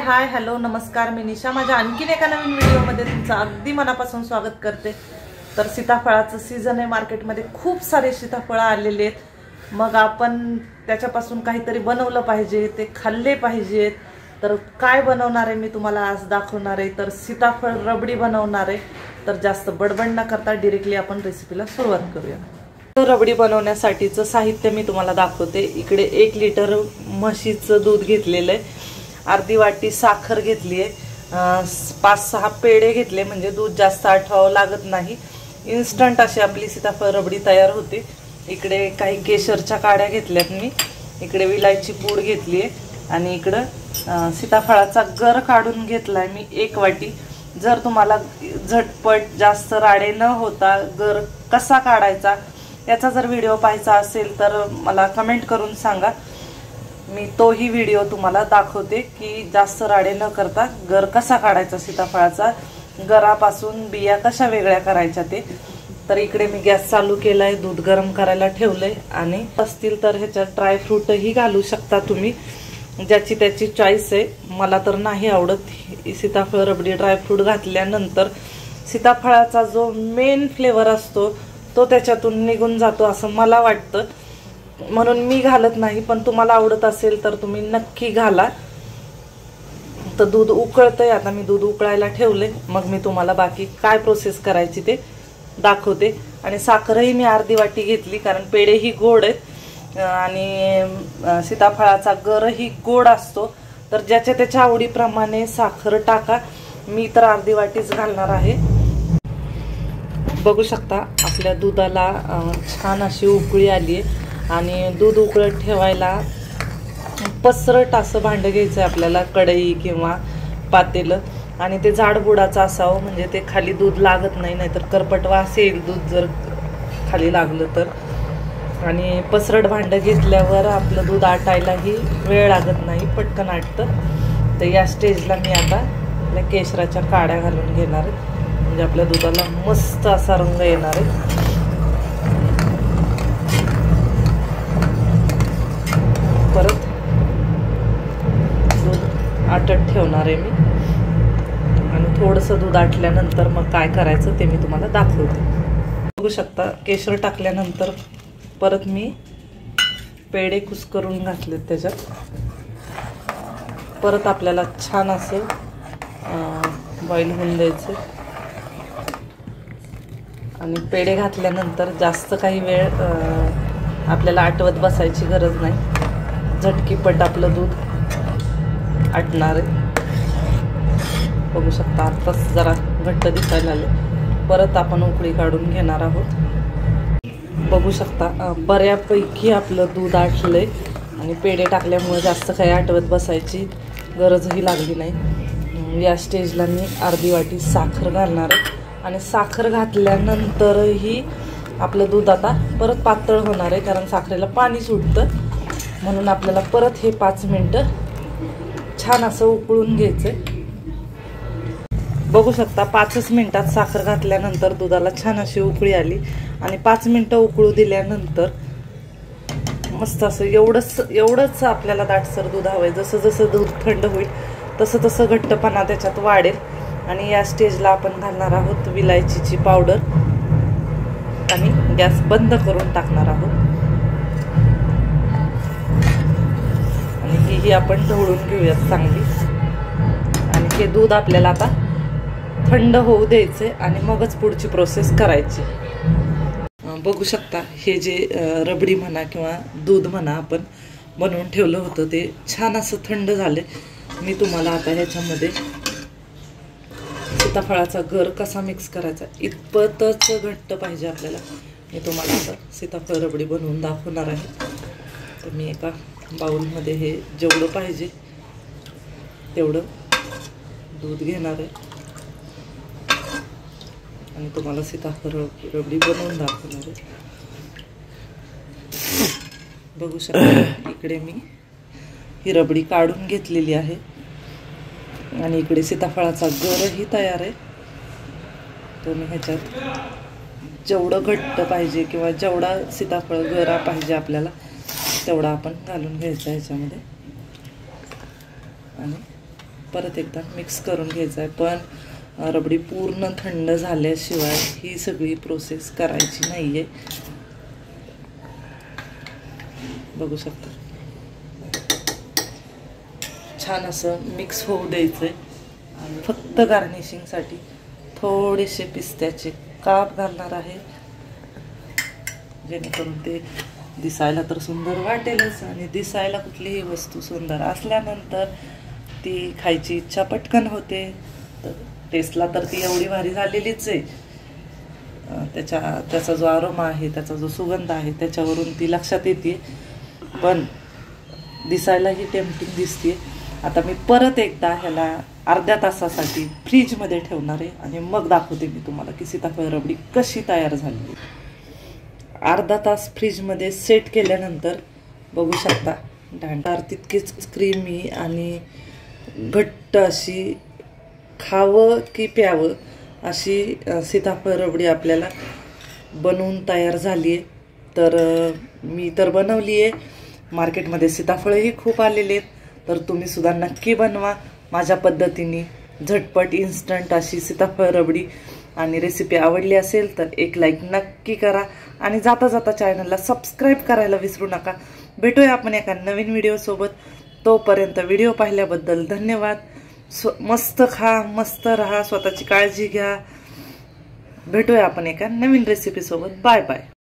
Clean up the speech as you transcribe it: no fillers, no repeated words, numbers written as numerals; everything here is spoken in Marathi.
हाय हॅलो नमस्कार, मी निशा माझ्या आणखीन एका नवीन व्हिडिओमध्ये तुमचं अगदी मनापासून स्वागत करते। तर सीताफळाचं सीजन आहे, मार्केटमध्ये खूप सारे सीताफळ आलेले आहेत। मग आपण त्याच्यापासून काहीतरी बनवलं पाहिजे, ते खाल्ले पाहिजेत। तर काय बनवणार आहे मी तुम्हाला आज दाखवणार आहे। तर सीताफळ रबडी बनवणार आहे। तर जास्त बडबड न करता डायरेक्टली आपण रेसिपीला सुरुवात करूया। तर रबडी बनवण्यासाठीचं साहित्य मी तुम्हाला दाखवते। इकडे 1 लिटर म्हशीचं दूध घेतलेलं आहे, अर्धी वाटी साखर घेतली आहे, 5-6 पेढे घेतले म्हणजे दूध जास्त आठवावं लागत नाही। इन्स्टंट अशी आपली सीताफळ रबडी तयार होते। इकडे काही केशरच्या काड्या घेतल्यात मी, इकडे विलायची पूड घेतली आहे आणि इकडं सीताफळाचा गर काढून घेतलाय मी 1 वाटी। जर तुम्हाला झटपट जास्त राडे न होता गर कसा काढायचा याचा जर व्हिडिओ पाहायचा असेल तर मला कमेंट करून सांगा, मी तोही व्हिडिओ तुम्हाला दाखवते की जास्त राडे न करता गर कसा काढायचा सीताफळाचा, गरापासून बिया कशा वेगळ्या करायच्या ते। तर इकडे मी गॅस चालू केलाय, दूध गरम करायला ठेवलंय आणि असतील तर ह्याच्यात ड्राय फ्रूटही घालू शकता तुम्ही, ज्याची त्याची चॉईस आहे। मला तर नाही आवडत सीताफळ रबडी ड्रायफ्रूट घातल्यानंतर, सीताफळाचा जो मेन फ्लेवर असतो तो त्याच्यातून निघून जातो असं मला वाटतं, म्हणून मी घालत नाही। पण तुम्हाला आवडत असेल तर तुम्ही नक्की घाला। तर दूध उकळतंय, आता मी दूध उकळायला ठेवले, मग मी तुम्हाला बाकी काय प्रोसेस करायची ते दाखवते। आणि साखरही मी अर्धी वाटी घेतली, कारण पेढेही गोड आहेत आणि सीताफळाचा गरही गोड असतो। तर ज्याच्या त्याच्या आवडीप्रमाणे साखर टाका, मी तर अर्धी वाटीच घालणार आहे। बघू शकता आपल्या दुधाला छान अशी उकळी आली आहे आणि दूध उकळत ठेवायला पसरट असं भांडं घ्यायचं आहे आपल्याला, कढई किंवा पातेलं, आणि ते जाडबुडाचं असावं म्हणजे ते खाली दूध लागत नाही, नाहीतर करपट वास येईल दूध जर खाली लागलं तर। आणि पसरट भांडं घेतल्यावर आपलं दूध आटायलाही वेळ लागत नाही, पटकन आटतं। तर या स्टेजला मी आता केशराच्या काड्या घालून घेणार आहे, म्हणजे आपल्या दुधाला मस्त असा रंग येणार आहे। परत दूध आटत ठेवणार आहे मी आणि थोडंसं दूध आटल्यानंतर मग काय करायचं ते मी तुम्हाला दाखवते। बघू शकता केशर टाकल्यानंतर परत मी पेढे कुस्करून घातलेत त्याच्यात। परत आपल्याला छान असं बॉईल होऊन द्यायचं आणि पेढे घातल्यानंतर जास्त काही वेळ आपल्याला आटवत बसायची गरज नाही, झटकीपट आपलं दूध आटणार आहे। बघू शकता आत्ताच जरा घट्ट दिसायला आले, परत आपण उकळी काढून घेणार आहोत। बघू शकता बऱ्यापैकी आपलं दूध आटलंय आणि पेढे टाकल्यामुळे जास्त काही आटवत बसायची गरजही लागली नाही। या स्टेजला मी अर्धी वाटी साखर घालणार आहे आणि साखर घातल्यानंतरही आपलं दूध आता परत पातळ होणार आहे, कारण साखरेला पाणी सुटतं, म्हणून आपल्याला परत हे 5 मिनिटं छान असं उकळून घ्यायचंय। बघू शकता 5च मिनिटात साखर घातल्यानंतर दुधाला छान अशी उकळी आली आणि 5 मिनिटं उकळू दिल्यानंतर मस्त असं एवढंच आपल्याला दाटसर दूध हवंय। जसं जसं दूध थंड होईल तसं तसं घट्टपणा त्याच्यात वाढेल। आणि या स्टेजला आपण घालणार आहोत विलायचीची पावडर आणि गॅस बंद करून टाकणार आहोत आणि ही आपण ढवळून घेऊयात चांगली। आणि हे दूध आपल्याला आता थंड होऊ द्यायचे आणि मगच पुढची प्रोसेस करायची। बघू शकता हे जे रबडी म्हणा किंवा दूध म्हणा आपण बनवून ठेवलं होतं ते छान असं थंड झाले। मी तुम्हाला आता ह्याच्यामध्ये सीताफळाचा गर कसा मिक्स करायचा इतपतच घट्ट पाहिजे आपल्याला, मी तुम्हाला आता सीताफळ रबडी बनवून दाखवणार आहे। तर मी एका बाउलमध्ये हे जेवढं पाहिजे तेवढं दूध घेणार आहे आणि तुम्हाला सीताफळ रबडी बनवून दाखवणार आहे। बघू शकता इकडे मी ही रबडी काढून घेतलेली आहे आणि इकडे सीताफळाचा गरही तयार आहे। तो मी ह्याच्यात जेवढं घट्ट पाहिजे किंवा जेवढा सीताफळ गरा पाहिजे आपल्याला तेवढा आपण घालून घ्यायचा ह्याच्यामध्ये आणि परत एकदा मिक्स करून घ्यायचं आहे. पण रबडी पूर्ण थंड झाल्याशिवाय ही सगळी प्रोसेस करायची नाही आहे. बघू शकता छान असं मिक्स होऊ द्यायचं आहे. आणि फक्त गार्निशिंगसाठी थोडेसे पिस्त्याचे काप घालणार आहे, जेणेकरून ते दिसायला तर सुंदर वाटेलच. आणि दिसायला कुठलीही वस्तू सुंदर असल्यानंतर ती खायची इच्छा पटकन होते. तर टेस्टला तर ती एवढी भारी झालेलीच आहे. त्याचा जो आरोमा आहे, त्याचा जो सुगंध आहे, त्याच्यावरून ती लक्षात येते. पण दिसायलाही टेम्पटिंग दिसते. आता मी परत एकदा ह्याला अर्ध्या तासासाठी फ्रीजमध्ये ठेवणार आहे आणि मग दाखवते मी तुम्हाला की सीताफळ रबडी कशी तयार झाली. अर्धा तास फ्रीजमध्ये सेट केल्यानंतर बघू शकता डांडार तितकीच क्रीमी आणि घट्ट अशी, खावं की प्यावं अशी सीताफळ रबडी आपल्याला बनवून तयार झाली आहे. तर मी तर बनवली आहे. मार्केटमध्ये सीताफळही खूप आलेले आहेत. तर तुम्ही सुद्धा नक्की बनवा माझ्या पद्धतीने, झटपट इन्स्टंट अशी सीताफळ रबडी. आणि रेसिपी आवडली असेल तर एक लाईक नक्की करा आणि जाता जाता चॅनलला सबस्क्राईब करायला विसरू नका. भेटूया आपण एका नवीन व्हिडिओसोबत. तोपर्यंत व्हिडिओ पाहिल्याबद्दल धन्यवाद. मस्त खा, मस्त राहा, स्वतःची काळजी घ्या. भेटूया आपण एका नवीन रेसिपीसोबत. Bye bye.